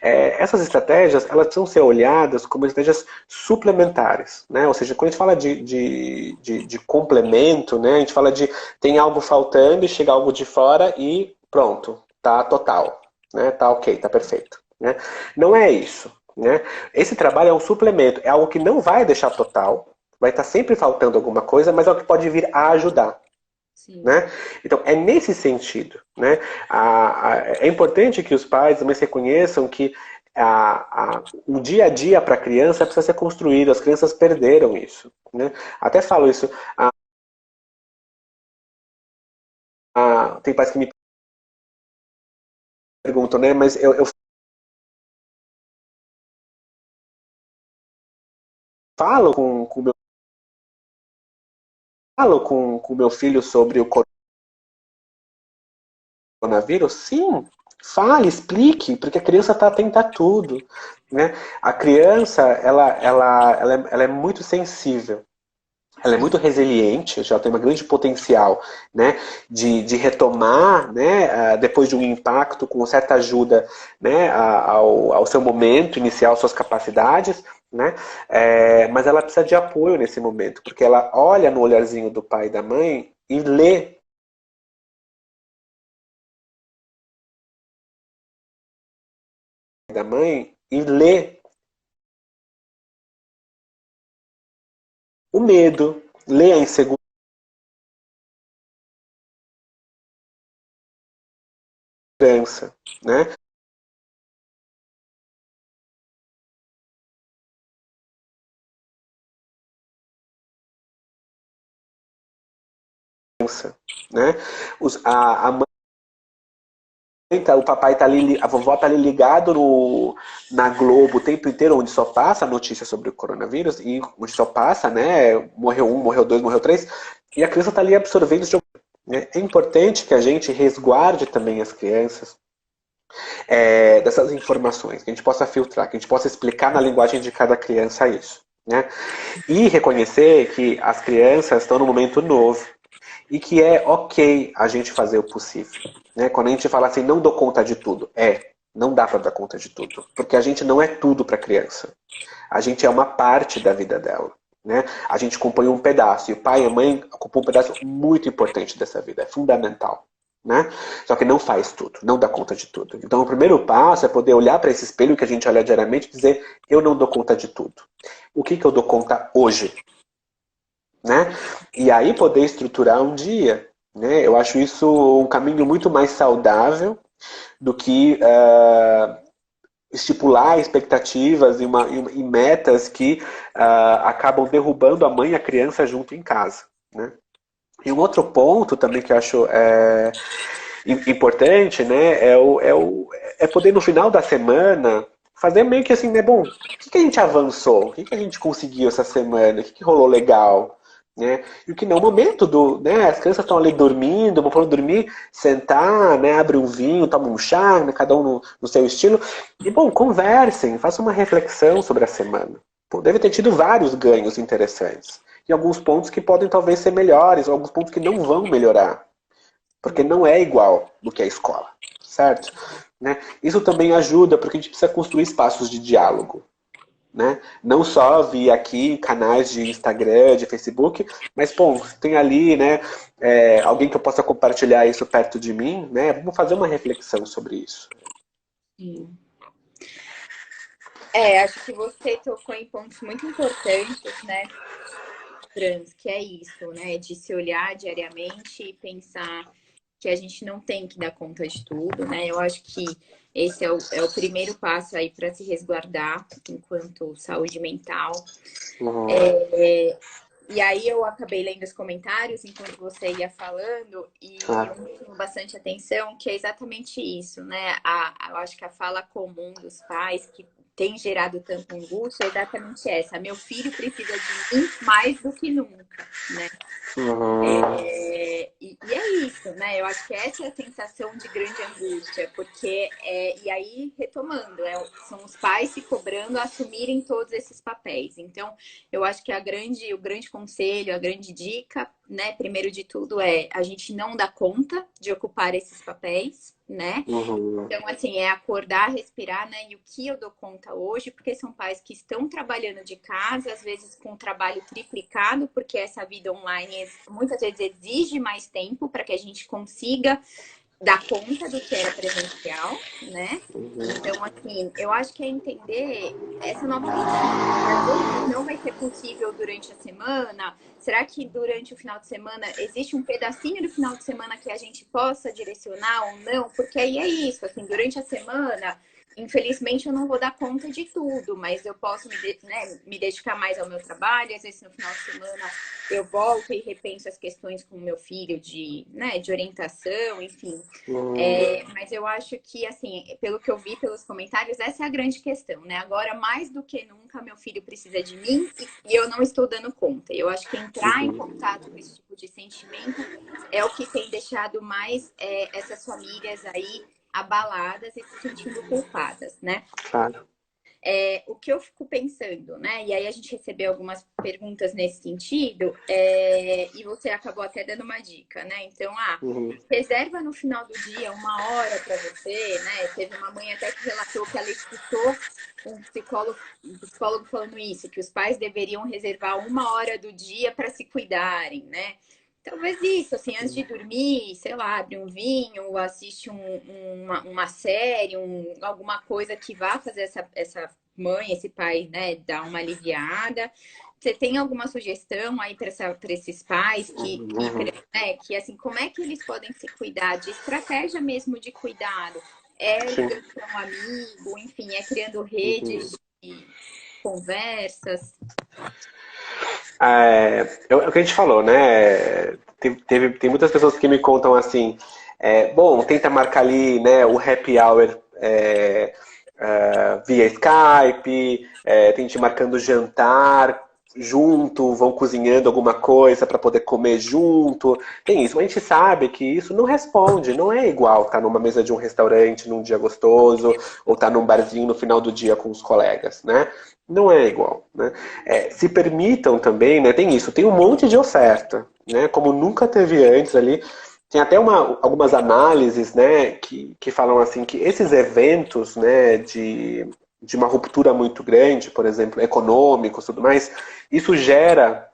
Essas estratégias, elas precisam ser olhadas como estratégias suplementares, né? Ou seja, quando a gente fala de complemento, né? A gente fala de tem algo faltando e chega algo de fora e pronto, tá total. Né? Tá ok, tá perfeito. Né? Não é isso. Né? Esse trabalho é um suplemento, é algo que não vai deixar total, vai estar sempre faltando alguma coisa, mas é o que pode vir a ajudar. Né? Então, é nesse sentido. Né? É importante que os pais também se reconheçam que o dia a dia para a criança precisa ser construído, as crianças perderam isso. Né? Até falo isso. Tem pais que me perguntam, né? Mas eu falo com meu falo com meu filho sobre o coronavírus? Sim, fale, explique, porque a criança está atenta a tudo. Né? A criança, ela é muito sensível. Ela é muito resiliente, já tem um grande potencial, né, de retomar, né, depois de um impacto, com certa ajuda, né, ao seu momento inicial, suas capacidades, né, mas ela precisa de apoio nesse momento, porque ela olha no olharzinho do pai e da mãe e lê da mãe e lê o medo, lê a insegurança, né? Né? A mãe o papai tá ali, a vovó tá ali ligado na Globo o tempo inteiro, onde só passa a notícia sobre o coronavírus, e onde só passa, né? Morreu um, morreu dois, morreu três, e a criança tá ali absorvendo isso. Né? É importante que a gente resguarde também as crianças dessas informações, que a gente possa filtrar, que a gente possa explicar na linguagem de cada criança isso. Né? E reconhecer que as crianças estão num momento novo e que é ok a gente fazer o possível. Né? Quando a gente fala assim, não dou conta de tudo, não dá para dar conta de tudo, porque a gente não é tudo para a criança. A gente é uma parte da vida dela. Né? A gente compõe um pedaço, e o pai e a mãe ocupam um pedaço muito importante dessa vida, é fundamental. Né? Só que não faz tudo, não dá conta de tudo. Então o primeiro passo é poder olhar para esse espelho que a gente olha diariamente e dizer, eu não dou conta de tudo. O que eu dou conta hoje? Né? E aí poder estruturar um dia. Né? Eu acho isso um caminho muito mais saudável do que estipular expectativas e metas que acabam derrubando a mãe e a criança junto em casa. Né? E um outro ponto também que eu acho importante, né, é poder no final da semana fazer meio que assim, né, bom, o que a gente avançou? O que a gente conseguiu essa semana? O que rolou legal? Né? E o que não, o momento né, as crianças estão ali dormindo, vão para dormir, sentar, né, abre um vinho, toma um chá, né, cada um no seu estilo, e bom, conversem, façam uma reflexão sobre a semana. Pô, deve ter tido vários ganhos interessantes. E alguns pontos que podem talvez ser melhores, ou alguns pontos que não vão melhorar. Porque não é igual do que a escola, certo? Né? Isso também ajuda, porque a gente precisa construir espaços de diálogo. Né? Não só via aqui canais de Instagram, de Facebook, mas, bom, tem ali, né, alguém que eu possa compartilhar isso perto de mim, né? Vamos fazer uma reflexão sobre isso. Sim. Acho que você tocou em pontos muito importantes, né, Franz, que é isso, né, de se olhar diariamente e pensar que a gente não tem que dar conta de tudo, né? Eu acho que esse é o primeiro passo aí para se resguardar enquanto saúde mental. Uhum. E aí eu acabei lendo os comentários enquanto você ia falando e Claro. me chamou bastante atenção que é exatamente isso, né? Eu acho que a fala comum dos pais que tem gerado tanta angústia é exatamente essa. Meu filho precisa de mim mais do que nunca, né? Uhum. E é isso, né? Eu acho que essa é a sensação de grande angústia, porque, e aí, retomando, são os pais se cobrando a assumirem todos esses papéis. Então, eu acho que o grande conselho, a grande dica, né, primeiro de tudo, é a gente não dá conta de ocupar esses papéis, né? Uhum. Então, assim, é acordar, respirar, né? E o que eu dou conta hoje, porque são pais que estão trabalhando de casa, às vezes com trabalho triplicado, porque essa vida online muitas vezes exige mais tempo para que a gente consiga dar conta do que era presencial, né? Então, assim, eu acho que é entender essa nova rotina. E às vezes não vai ser possível durante a semana. Será que durante o final de semana existe um pedacinho do final de semana que a gente possa direcionar ou não? Porque aí é isso, assim, durante a semana, infelizmente eu não vou dar conta de tudo, mas eu posso me dedicar mais ao meu trabalho. Às vezes no final de semana eu volto e repenso as questões com o meu filho de orientação, enfim. Uhum. Mas eu acho que, assim, pelo que eu vi pelos comentários, essa é a grande questão, né? Agora, mais do que nunca, meu filho precisa de mim e eu não estou dando conta. Eu acho que entrar em Uhum. contato com esse tipo de sentimento é o que tem deixado mais essas famílias aí abaladas e se sentindo culpadas, né? Claro. O que eu fico pensando, né? E aí a gente recebeu algumas perguntas nesse sentido, e você acabou até dando uma dica, né? Então, Uhum. reserva no final do dia 1 hora para você, né? Teve uma mãe até que relatou que ela escutou um psicólogo falando isso, que os pais deveriam reservar 1 hora do dia para se cuidarem, né? Talvez isso, assim, antes de dormir, sei lá, abre um vinho, assiste uma série, alguma coisa que vá fazer essa mãe, esse pai, né, dar uma aliviada. Você tem alguma sugestão aí para esses pais Uhum. né, que, assim, como é que eles podem se cuidar? De estratégia mesmo de cuidado? É Sim. ligando para um amigo, enfim, é criando Uhum. redes de conversas? É o que a gente falou, né? Tem muitas pessoas que me contam assim, bom, tenta marcar ali, né, o happy hour via Skype, tem gente marcando jantar junto, vão cozinhando alguma coisa para poder comer junto. Tem isso, mas a gente sabe que isso não responde, não é igual estar numa mesa de um restaurante num dia gostoso ou estar num barzinho no final do dia com os colegas, né? Não é igual, né? Se permitam também, né? Tem isso, tem um monte de oferta, né? Como nunca teve antes ali. Tem até algumas análises, né, que falam assim que esses eventos, né, de uma ruptura muito grande, por exemplo, econômicos, tudo mais, isso gera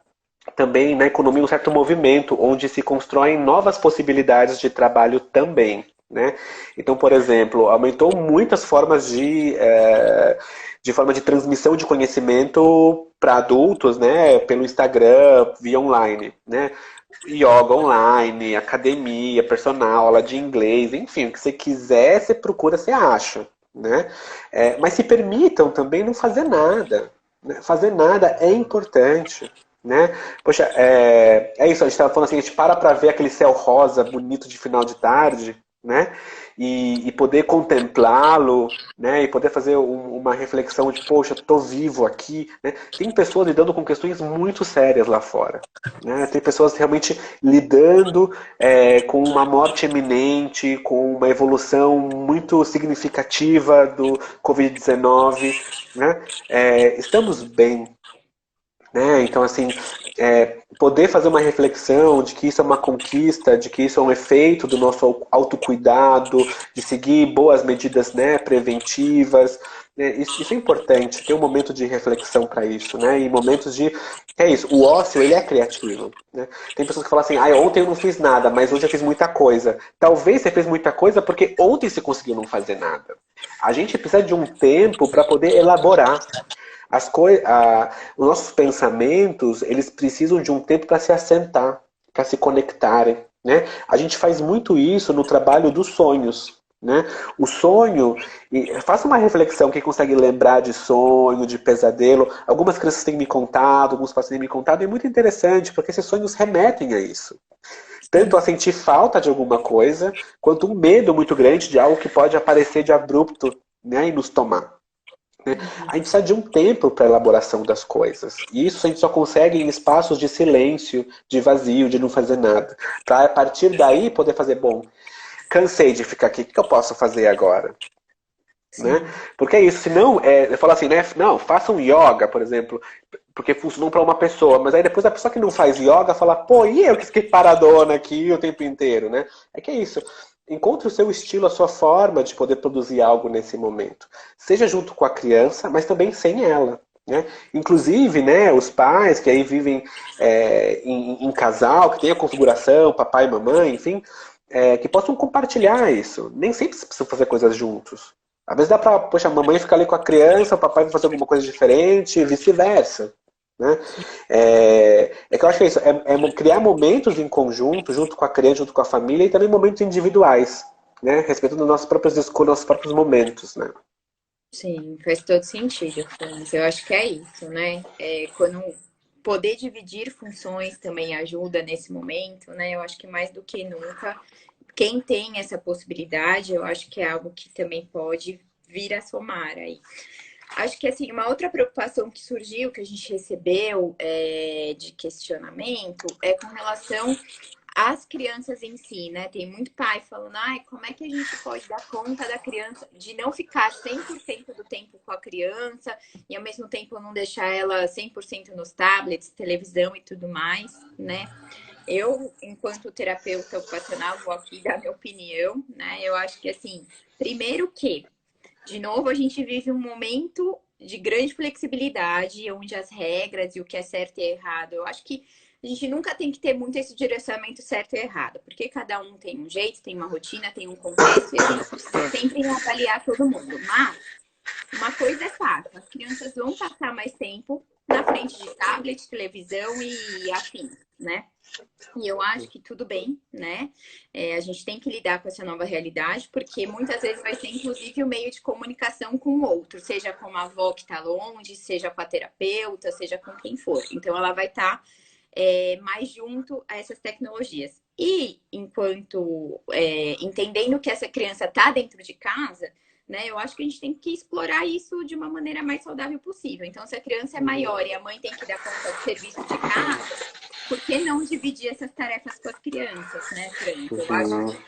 também na economia um certo movimento onde se constroem novas possibilidades de trabalho também. Né? Então, por exemplo, aumentou muitas formas de forma de transmissão de conhecimento para adultos, né? Pelo Instagram, via online, né? Yoga online, academia, personal, aula de inglês, enfim, o que você quiser, você procura, você acha. Né? Mas se permitam também não fazer nada. Né? Fazer nada é importante. Né? Poxa, isso, a gente estava falando assim, a gente para ver aquele céu rosa bonito de final de tarde, né? E poder contemplá-lo, né? E poder fazer uma reflexão de, poxa, tô vivo aqui, né? Tem pessoas lidando com questões muito sérias lá fora, né? Tem pessoas realmente lidando com uma morte iminente, com uma evolução muito significativa do Covid-19, né? Estamos bem, né? Então, assim, poder fazer uma reflexão de que isso é uma conquista, de que isso é um efeito do nosso autocuidado, de seguir boas medidas, né, preventivas, né? Isso é importante, ter um momento de reflexão para isso, né? E momentos de... É isso, o ócio, ele é criativo, né? Tem pessoas que falam assim, ontem eu não fiz nada, mas hoje eu fiz muita coisa. Talvez você fez muita coisa porque ontem você conseguiu não fazer nada. A gente precisa de um tempo para poder elaborar. Os nossos pensamentos, eles precisam de um tempo para se assentar, para se conectarem. Né? A gente faz muito isso no trabalho dos sonhos. né? O sonho, e faça uma reflexão, quem consegue lembrar de sonho, de pesadelo. Algumas crianças têm me contado, alguns pais têm me contado, e é muito interessante, porque esses sonhos remetem a isso. Tanto a Sim. sentir falta de alguma coisa, quanto um medo muito grande de algo que pode aparecer de abrupto, né, e nos tomar. Né? A gente precisa de um tempo para a elaboração das coisas. E isso a gente só consegue em espaços de silêncio, de vazio, de não fazer nada. Para a partir daí poder fazer, bom, cansei de ficar aqui, o que eu posso fazer agora? Né? Sim. Porque é isso, senão, eu falo assim, né? Não, faça um yoga, por exemplo, porque funcionou para uma pessoa, mas aí depois a pessoa que não faz yoga fala, pô, e eu que fiquei paradona aqui o tempo inteiro, né? É que é isso. Encontre o seu estilo, a sua forma de poder produzir algo nesse momento. Seja junto com a criança, mas também sem ela. Né? Inclusive, né, os pais que aí vivem em casal, que tem a configuração, papai e mamãe, enfim, que possam compartilhar isso. Nem sempre precisam fazer coisas juntos. Às vezes dá pra, poxa, a mamãe ficar ali com a criança, o papai vai fazer alguma coisa diferente, e vice-versa. Né? Que eu acho que é isso, criar momentos em conjunto, junto com a criança, junto com a família, e também momentos individuais, né? Respeitando nossas próprias escolhas, nossos próprios momentos. Né? Sim, faz todo sentido, Franz. Eu acho que é isso, né? Quando poder dividir funções também ajuda nesse momento, né? Eu acho que mais do que nunca, quem tem essa possibilidade, eu acho que é algo que também pode vir a somar aí. Acho que, assim, uma outra preocupação que surgiu, que a gente recebeu de questionamento, é com relação às crianças em si, né? Tem muito pai falando, ai, como é que a gente pode dar conta da criança, de não ficar 100% do tempo com a criança e, ao mesmo tempo, não deixar ela 100% nos tablets, televisão e tudo mais, né? Eu, enquanto terapeuta ocupacional, vou aqui dar minha opinião, né? Eu acho que, assim, primeiro que de novo, a gente vive um momento de grande flexibilidade, onde as regras e o que é certo e errado, eu acho que a gente nunca tem que ter muito esse direcionamento certo e errado, porque cada um tem um jeito, tem uma rotina, tem um contexto, e a gente precisa sempre avaliar todo mundo. Mas uma coisa é fato, as crianças vão passar mais tempo na frente de tablet, televisão e afins, né? E eu acho que tudo bem, né? A gente tem que lidar com essa nova realidade, porque muitas vezes vai ser, inclusive, o meio de comunicação com o outro, seja com a avó que está longe, seja com a terapeuta, seja com quem for. Então, ela vai estar mais junto a essas tecnologias. E, enquanto entendendo que essa criança está dentro de casa, né, eu acho que a gente tem que explorar isso de uma maneira mais saudável possível. Então, se a criança é maior e a mãe tem que dar conta do serviço de casa, por que não dividir essas tarefas com as crianças, né, Franco? Eu acho Uhum. que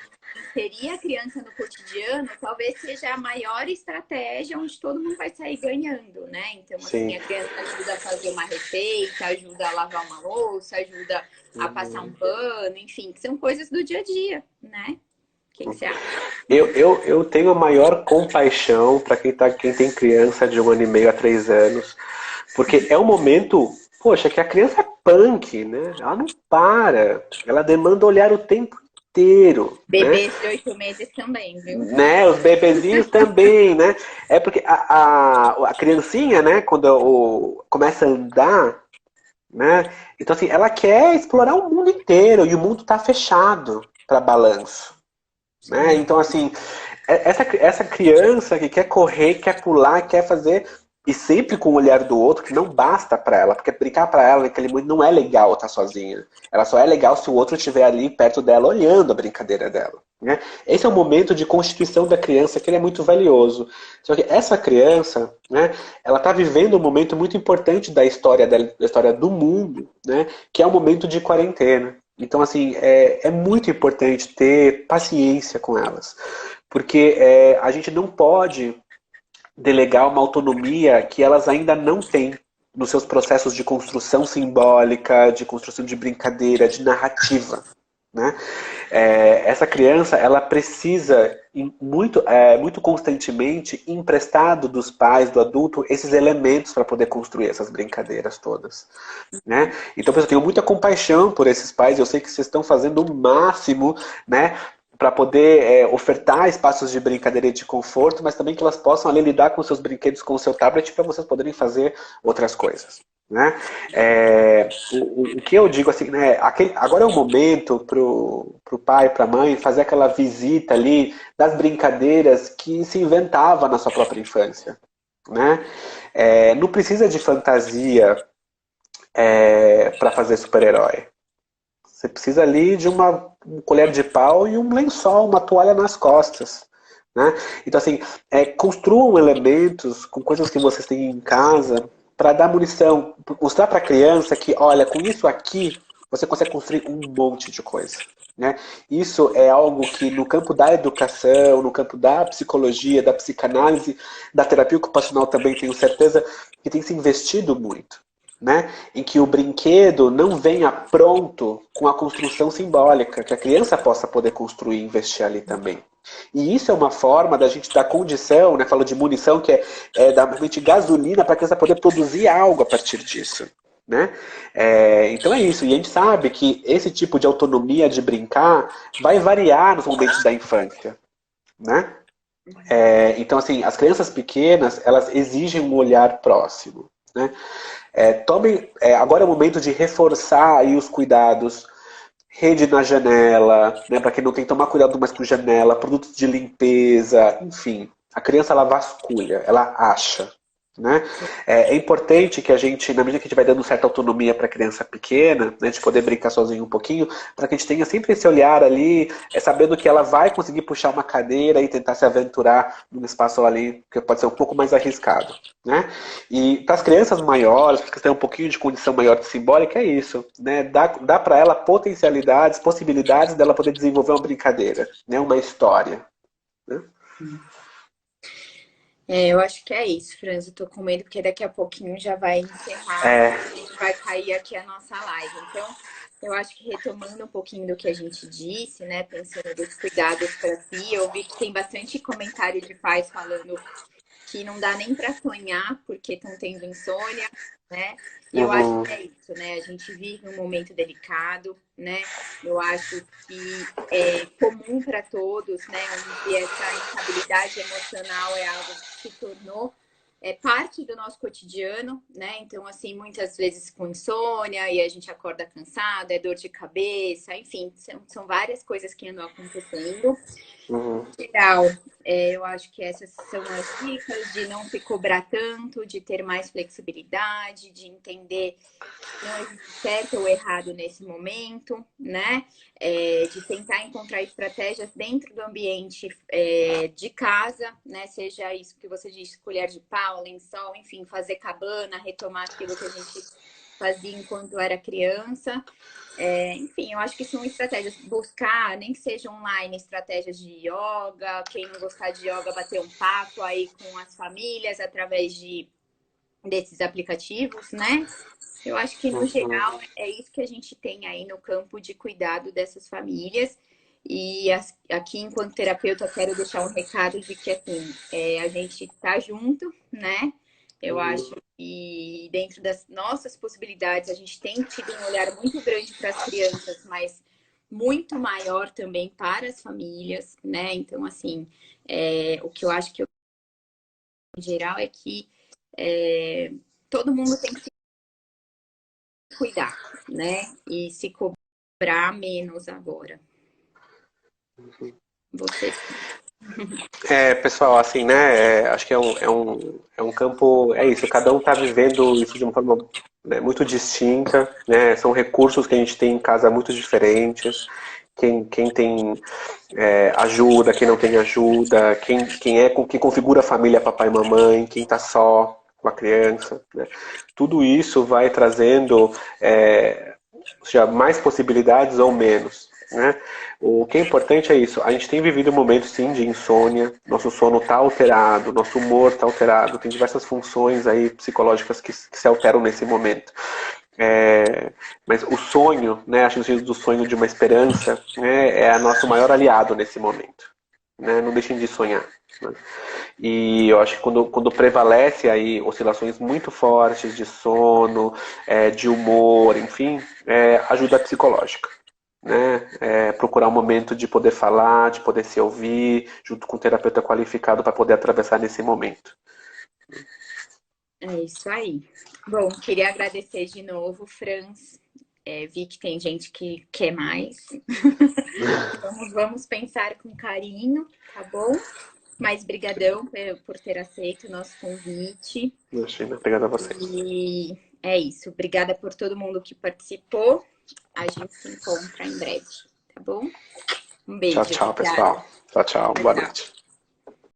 inserir a criança no cotidiano talvez seja a maior estratégia onde todo mundo vai sair ganhando, né? Então, assim, Sim. a criança ajuda a fazer uma receita, ajuda a lavar uma louça, ajuda a passar um pano, enfim, que são coisas do dia a dia, né? O que você acha? Eu tenho a maior compaixão para quem tem criança de 1 ano e meio a 3 anos, porque é um momento, poxa, que a criança é punk, né? Ela não para, ela demanda olhar o tempo inteiro, né? Bebês de 8 meses também, viu? Né? Os bebezinhos também, né? É porque a criancinha, né, quando começa a andar, né? Então assim, ela quer explorar o mundo inteiro e o mundo está fechado para balanço. Né? Sim. Então, assim, essa criança que quer correr, quer pular, quer fazer, e sempre com o olhar do outro, que não basta pra ela, porque brincar pra ela naquele momento não é legal estar sozinha. Ela só é legal se o outro estiver ali perto dela, olhando a brincadeira dela. Né? Esse é um momento de constituição da criança que ele é muito valioso. Só que essa criança, né, ela está vivendo um momento muito importante da história dela, da história do mundo, né, que é o momento de quarentena. Então, assim, é muito importante ter paciência com elas. Porque a gente não pode delegar uma autonomia que elas ainda não têm nos seus processos de construção simbólica, de construção de brincadeira, de narrativa. Né? Essa criança, ela precisa muito constantemente emprestado dos pais, do adulto, esses elementos para poder construir essas brincadeiras todas. Né? Então, eu tenho muita compaixão por esses pais, eu sei que vocês estão fazendo o máximo, né, para poder ofertar espaços de brincadeira e de conforto, mas também que elas possam ali lidar com seus brinquedos, com o seu tablet, para vocês poderem fazer outras coisas. Né? O que eu digo assim, né? Agora é o momento pro pai, pra mãe fazer aquela visita ali das brincadeiras que se inventava na sua própria infância. Né? Não precisa de fantasia para fazer super-herói. Você precisa ali de um colher de pau e um lençol, uma toalha nas costas. Né? Então, assim, construam elementos com coisas que vocês têm em casa para dar munição, mostrar para a criança que, olha, com isso aqui você consegue construir um monte de coisa. Né? Isso é algo que no campo da educação, no campo da psicologia, da psicanálise, da terapia ocupacional também tenho certeza que tem se investido muito. Né? Em que o brinquedo não venha pronto com a construção simbólica, que a criança possa poder construir e investir ali também. E isso é uma forma da gente dar condição, né? Falo de munição, que é dar realmente gasolina para a criança poder produzir algo a partir disso. Né? Então é isso. E a gente sabe que esse tipo de autonomia de brincar vai variar nos momentos da infância. Né? Então, assim, as crianças pequenas, elas exigem um olhar próximo. Né? Agora é o momento de reforçar aí os cuidados. Rede na janela, né, para quem não tem, tomar cuidado mais com janela, produtos de limpeza, enfim. A criança, ela vasculha, ela acha. Né? É importante que a gente, na medida que a gente vai dando certa autonomia para a criança pequena, né, de poder brincar sozinho um pouquinho, para que a gente tenha sempre esse olhar ali, sabendo que ela vai conseguir puxar uma cadeira e tentar se aventurar num espaço ali que pode ser um pouco mais arriscado. Né? E para as crianças maiores, que têm um pouquinho de condição maior de simbólica, é isso. Né? Dá para ela potencialidades, possibilidades dela poder desenvolver uma brincadeira, né? Uma história. Né? Eu acho que é isso, Franz. Eu tô com medo porque daqui a pouquinho já vai encerrar, a gente vai cair aqui a nossa live. Então, eu acho que retomando um pouquinho do que a gente disse, né, pensando dos cuidados para si, eu vi que tem bastante comentário de pais falando que não dá nem para sonhar porque estão tendo insônia, né? E eu acho que é isso, né? A gente vive um momento delicado, né? Eu acho que é comum para todos, né? Onde essa instabilidade emocional é algo que se tornou parte do nosso cotidiano, né? Então, assim, muitas vezes com insônia e a gente acorda cansado, é dor de cabeça, enfim, são várias coisas que andam acontecendo. Geral, eu acho que essas são as dicas de não se cobrar tanto, de ter mais flexibilidade, de entender que não existe certo ou errado nesse momento, né? De tentar encontrar estratégias dentro do ambiente de casa, né? Seja isso que você disse, colher de pau, lençol, enfim, fazer cabana, retomar aquilo que a gente fazia enquanto era criança. Enfim, eu acho que são estratégias. Buscar, nem que seja online, estratégias de yoga. Quem não gostar de yoga, bater um papo aí com as famílias através desses aplicativos, né? Eu acho que, no geral, é isso que a gente tem aí no campo de cuidado dessas famílias. E aqui, enquanto terapeuta, quero deixar um recado de que, assim, a gente tá junto, né? Eu acho que dentro das nossas possibilidades, a gente tem tido um olhar muito grande para as crianças, mas muito maior também para as famílias, né? Então, assim, o que eu acho que, em geral, é que todo mundo tem que se cuidar, né? E se cobrar menos agora. Você. Pessoal, assim, né? Acho que é um campo. É isso, cada um está vivendo isso de uma forma, né, muito distinta, né? São recursos que a gente tem em casa muito diferentes. Quem tem ajuda, quem não tem ajuda, quem configura a família papai e mamãe, quem está só com a criança. Né? Tudo isso vai trazendo seja, mais possibilidades ou menos. Né? O que é importante é isso. A gente tem vivido um momento, sim, de insônia. Nosso sono está alterado, nosso humor está alterado. Tem diversas funções aí psicológicas que se alteram nesse momento. Mas o sonho, né, acho que do sonho de uma esperança, né, é nosso maior aliado nesse momento. Né? Não deixem de sonhar. Né? E eu acho que quando prevalece aí oscilações muito fortes de sono, de humor, enfim, ajuda psicológica. Né? Procurar um momento de poder falar, de poder se ouvir, junto com um terapeuta qualificado para poder atravessar nesse momento. É isso aí. Bom, queria agradecer de novo, Franz. Vi que tem gente que quer mais. Vamos pensar com carinho, tá bom? Mas brigadão por ter aceito o nosso convite. Imagina, obrigado a vocês. E é isso. Obrigada por todo mundo que participou. A gente se encontra em breve, tá bom? Um beijo. Tchau, tchau, Obrigada. pessoal. Tchau, tchau. Boa noite.